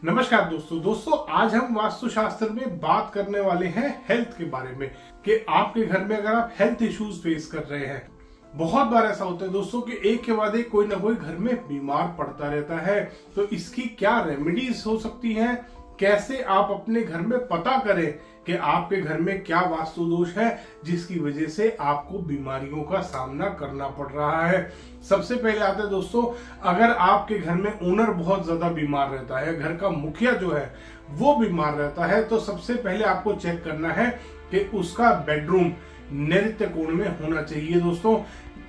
नमस्कार दोस्तों आज हम वास्तुशास्त्र में बात करने वाले हैं हेल्थ के बारे में कि आपके घर में अगर आप हेल्थ इश्यूज फेस कर रहे हैं। बहुत बार ऐसा होता है दोस्तों कि एक के बाद एक कोई ना कोई घर में बीमार पड़ता रहता है। तो इसकी क्या रेमेडीज हो सकती हैं, कैसे आप अपने घर में पता करें कि आपके घर में क्या वास्तु दोष है जिसकी वजह से आपको बीमारियों का सामना करना पड़ रहा है। सबसे पहले आता है दोस्तों, अगर आपके घर में ओनर बहुत ज्यादा बीमार रहता है, घर का मुखिया जो है वो बीमार रहता है, तो सबसे पहले आपको चेक करना है कि उसका बेडरूम नैऋत्य कोण में होना चाहिए। दोस्तों,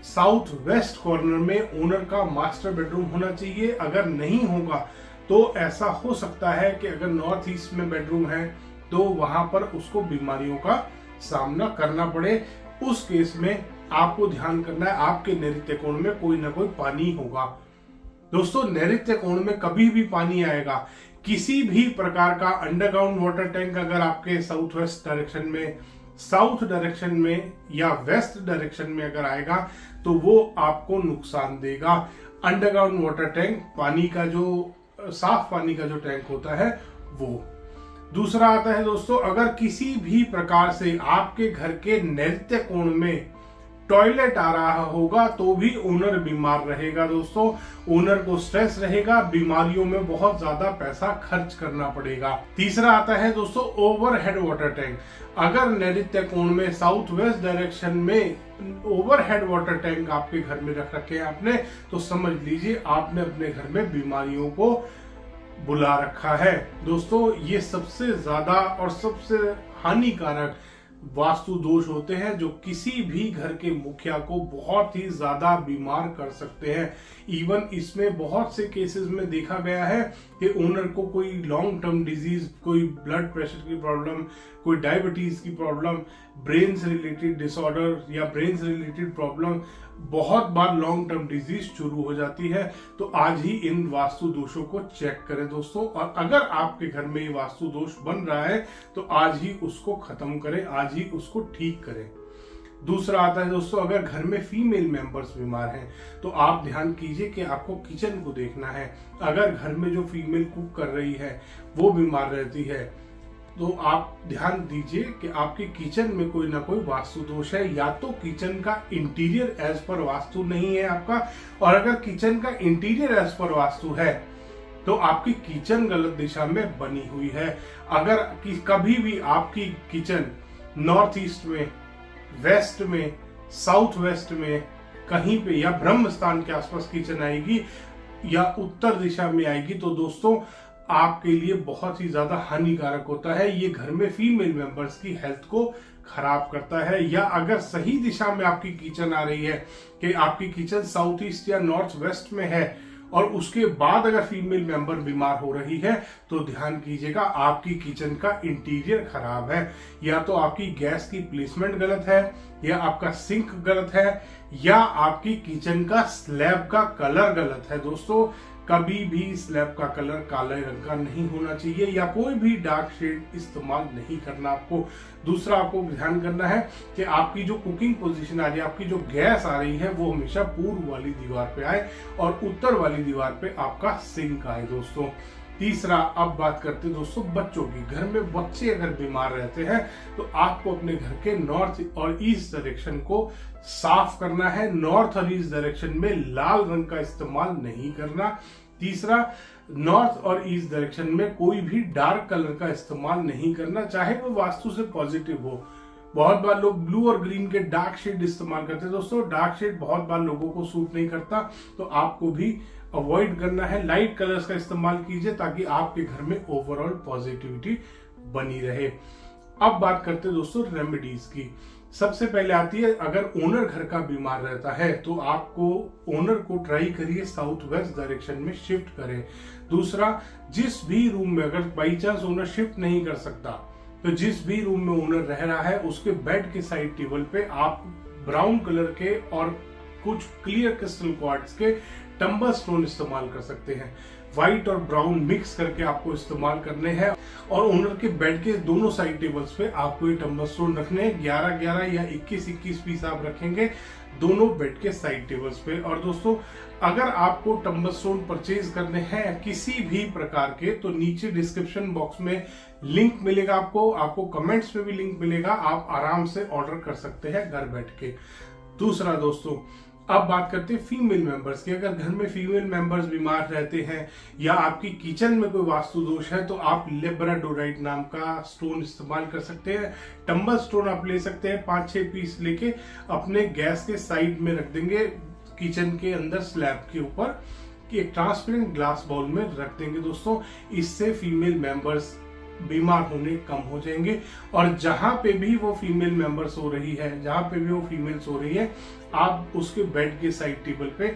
साउथ वेस्ट कॉर्नर में ओनर का मास्टर बेडरूम होना चाहिए। अगर नहीं होगा तो ऐसा हो सकता है कि अगर नॉर्थ ईस्ट में बेडरूम है तो वहां पर उसको बीमारियों का सामना करना पड़े। उस केस में आपको ध्यान करना है आपके नैऋत्य कोण में कोई ना कोई पानी होगा। दोस्तों, नैऋत्य कोण में कभी भी पानी आएगा, किसी भी प्रकार का अंडरग्राउंड वाटर टैंक अगर आपके साउथ वेस्ट डायरेक्शन में, साउथ डायरेक्शन में या वेस्ट डायरेक्शन में अगर आएगा तो वो आपको नुकसान देगा। अंडरग्राउंड वाटर टैंक, पानी का जो साफ पानी का जो टैंक होता है वो। दूसरा आता है दोस्तों, अगर किसी भी प्रकार से आपके घर के नैऋत्य कोण में टॉयलेट आ रहा होगा तो भी ओनर बीमार रहेगा। दोस्तों, ओनर को स्ट्रेस रहेगा, बीमारियों में बहुत ज्यादा पैसा खर्च करना पड़ेगा। तीसरा आता है दोस्तों ओवरहेड वाटर टैंक। अगर नैऋत्य कोण में साउथ वेस्ट डायरेक्शन में ओवरहेड वाटर टैंक आपके घर में रख रखे हैं आपने, तो समझ लीजिए आपने अपने घर में बीमारियों को बुला रखा है। दोस्तों, ये सबसे ज्यादा और सबसे हानिकारक वास्तु दोष होते हैं जो किसी भी घर के मुखिया को बहुत ही ज्यादा बीमार कर सकते हैं। इवन इसमें बहुत से केसेस में देखा गया है कि ओनर को कोई लॉन्ग टर्म डिजीज, कोई ब्लड प्रेशर की प्रॉब्लम, कोई डायबिटीज की प्रॉब्लम, ब्रेन से रिलेटेड डिसऑर्डर या ब्रेन से रिलेटेड प्रॉब्लम, बहुत बार लॉन्ग टर्म डिजीज शुरू हो जाती है। तो आज ही इन वास्तु दोषों को चेक करें दोस्तों, और अगर आपके घर में ये वास्तु दोष बन रहा है तो आज ही उसको खत्म करें, आज ही उसको ठीक करें। दूसरा आता है दोस्तों, अगर घर में फीमेल मेंबर्स बीमार हैं तो आप ध्यान कीजिए कि आपको किचन को देखना है। अगर घर में जो फीमेल कुक कर रही है वो बीमार रहती है तो आप ध्यान दीजिए कि आपके किचन में कोई ना कोई वास्तु दोष है। या तो किचन का इंटीरियर एज पर वास्तु नहीं है आपका, और अगर किचन का इंटीरियर एज पर वास्तु है तो आपकी किचन गलत दिशा में बनी हुई है। अगर कभी भी आपकी किचन नॉर्थ ईस्ट में, वेस्ट में, साउथ वेस्ट में कहीं पे या ब्रह्म स्थान के आसपास किचन आएगी या उत्तर दिशा में आएगी तो दोस्तों आपके लिए बहुत ही ज्यादा हानिकारक होता है। ये घर में फीमेल मेंबर्स की हेल्थ को खराब करता है। या अगर सही दिशा में आपकी किचन आ रही है कि आपकी किचन साउथ ईस्ट या नॉर्थ वेस्ट में है और उसके बाद अगर फीमेल मेंबर बीमार हो रही है तो ध्यान कीजिएगा आपकी किचन का इंटीरियर खराब है। या तो आपकी गैस की प्लेसमेंट गलत है, या आपका सिंक गलत है, या आपकी किचन का स्लैब का कलर गलत है। दोस्तों, कभी भी स्लैब का कलर काले रंग का नहीं होना चाहिए या कोई भी डार्क शेड इस्तेमाल नहीं करना आपको। दूसरा आपको ध्यान करना है कि आपकी जो कुकिंग पोजीशन आ रही है, आपकी जो गैस आ रही है वो हमेशा पूर्व वाली दीवार पे आए और उत्तर वाली दीवार पे आपका सिंक आए। दोस्तों, तीसरा अब बात करते हैं दोस्तों बच्चों की। घर में बच्चे अगर बीमार रहते हैं तो आपको अपने घर के नॉर्थ और ईस्ट डायरेक्शन को साफ करना है। नॉर्थ और ईस्ट डायरेक्शन में लाल रंग का इस्तेमाल नहीं करना। तीसरा, नॉर्थ और ईस्ट डायरेक्शन में कोई भी डार्क कलर का इस्तेमाल नहीं करना, चाहे वो वास्तु से पॉजिटिव हो। बहुत बार लोग ब्लू और ग्रीन के डार्क शेड इस्तेमाल करते हैं। दोस्तों, डार्क शेड बहुत बार लोगों को सूट नहीं करता, तो आपको भी अवॉइड करना है। लाइट कलर्स का इस्तेमाल कीजिए ताकि आपके घर में ओवरऑल पॉजिटिविटी बनी रहे। अब बात करते हैं दोस्तों रेमेडीज की। सबसे पहले आती है, अगर ओनर घर का बीमार रहता है तो आपको ओनर को ट्राई करिए साउथ वेस्ट डायरेक्शन में शिफ्ट करें। दूसरा, जिस भी रूम में अगर बाई चांस ओनर शिफ्ट नहीं कर सकता तो जिस भी रूम में ओनर रह रहा है उसके बेड के साइड टेबल पे आप ब्राउन कलर के और कुछ क्लियर क्रिस्टल क्वार्ट्ज के टंबल स्टोन इस्तेमाल कर सकते हैं। व्हाइट और ब्राउन मिक्स करके आपको इस्तेमाल करने हैं और ओनर के बेड के दोनों साइड टेबल्स पे आपको ये टंबल स्टोन रखने हैं। 11-11 या 21-21 पीस आप रखेंगे। दोनों बेड के साइड टेबल्स पे। और दोस्तों अगर आपको टंबल स्टोन परचेज करने हैं किसी भी प्रकार के, तो नीचे डिस्क्रिप्शन बॉक्स में लिंक मिलेगा, आपको कमेंट्स में भी लिंक मिलेगा, आप आराम से ऑर्डर कर सकते हैं घर बैठ के। दूसरा दोस्तों, अब बात करते हैं फीमेल मेंबर्स की। अगर घर में फीमेल मेंबर्स बीमार रहते हैं या आपकी किचन में कोई वास्तु दोष है, तो आप लेब्राडोराइट नाम का स्टोन इस्तेमाल कर सकते हैं। टंबल स्टोन आप ले सकते हैं 5-6 पीस लेके अपने गैस के साइड में रख देंगे, किचन के अंदर स्लैब के ऊपर कि एक ट्रांसपेरेंट ग्लास बाउल में रख देंगे दोस्तों। इससे फीमेल मेंबर्स बीमार होने कम हो जाएंगे। और जहां पे भी वो फीमेल मेंबर सो रही है, जहां पे भी वो फीमेल सो रही है, आप उसके बेड के साइड टेबल पे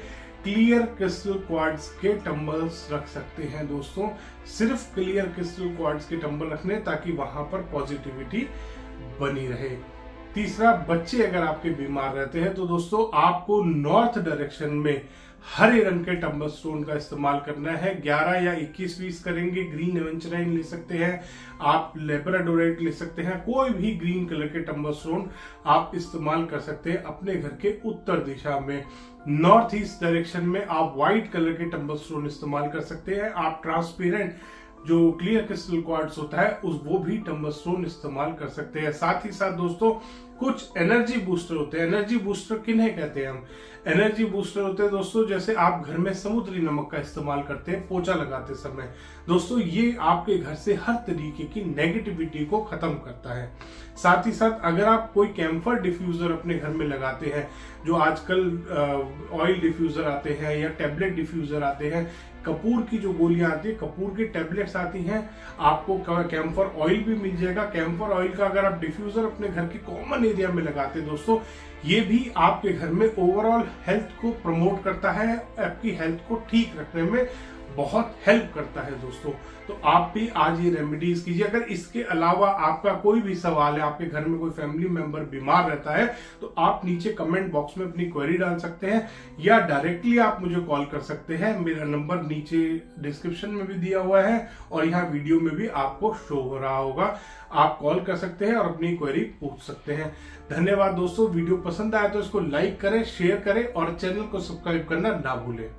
क्लियर क्रिस्टल क्वार्ट्ज के टंबल्स रख सकते हैं दोस्तों। सिर्फ क्लियर क्रिस्टल क्वार्ट्ज के टंबल रखने, ताकि वहां पर पॉजिटिविटी बनी रहे। तीसरा, बच्चे अगर आपके बीमार रहते हैं, तो दोस्तों आपको नॉर्थ डायरेक्शन में हरे रंग के टंबल स्टोन का इस्तेमाल करना है। 11 या 21 पीस करेंगे। ग्रीन एवेंचराइन ले सकते हैं, आप लेब्राडोराइट ले सकते हैं, कोई भी ग्रीन कलर के टंबल स्टोन आप इस्तेमाल कर सकते हैं अपने घर के उत्तर दिशा में। नॉर्थ ईस्ट डायरेक्शन में आप व्हाइट कलर के टंबल स्टोन इस्तेमाल कर सकते हैं। आप ट्रांसपेरेंट जो क्लियर क्रिस्टल क्वार्ट्ज होता है वो भी टंबल स्टोन इस्तेमाल कर सकते हैं। साथ ही साथ दोस्तों कुछ एनर्जी बूस्टर होते हैं। एनर्जी बूस्टर किन्हें कहते हैं हम? एनर्जी बूस्टर होते हैं दोस्तों, जैसे आप घर में समुद्री नमक का इस्तेमाल करते हैं पोछा लगाते समय। दोस्तों ये आपके घर से हर तरीके की नेगेटिविटी को खत्म करता है। साथ ही साथ अगर आप कोई कैम्फर डिफ्यूजर अपने घर में लगाते हैं, जो आजकल ऑयल डिफ्यूजर आते हैं या टैबलेट डिफ्यूजर आते हैं, कपूर की जो गोलियां आती है, कपूर की टैबलेट्स आती हैं, आपको कैम्फर ऑयल भी मिल जाएगा। कैम्फर ऑयल का अगर आप डिफ्यूजर अपने घर के कॉमन एरिया में लगाते हैं दोस्तों, ये भी आपके घर में ओवरऑल हेल्थ को प्रमोट करता है, आपकी हेल्थ को ठीक रखने में बहुत हेल्प करता है दोस्तों। तो आप भी आज ये रेमेडीज कीजिए। अगर इसके अलावा आपका कोई भी सवाल है, आपके घर में कोई फैमिली मेंबर बीमार रहता है, तो आप नीचे कमेंट बॉक्स में अपनी क्वेरी डाल सकते हैं या डायरेक्टली आप मुझे कॉल कर सकते हैं। मेरा नंबर नीचे डिस्क्रिप्शन में भी दिया हुआ है और यहाँ वीडियो में भी आपको शो हो रहा होगा। आप कॉल कर सकते हैं और अपनी क्वेरी पूछ सकते हैं। धन्यवाद दोस्तों। वीडियो पसंद आया तो इसको लाइक करें, शेयर करें और चैनल को सब्सक्राइब करना ना भूलें।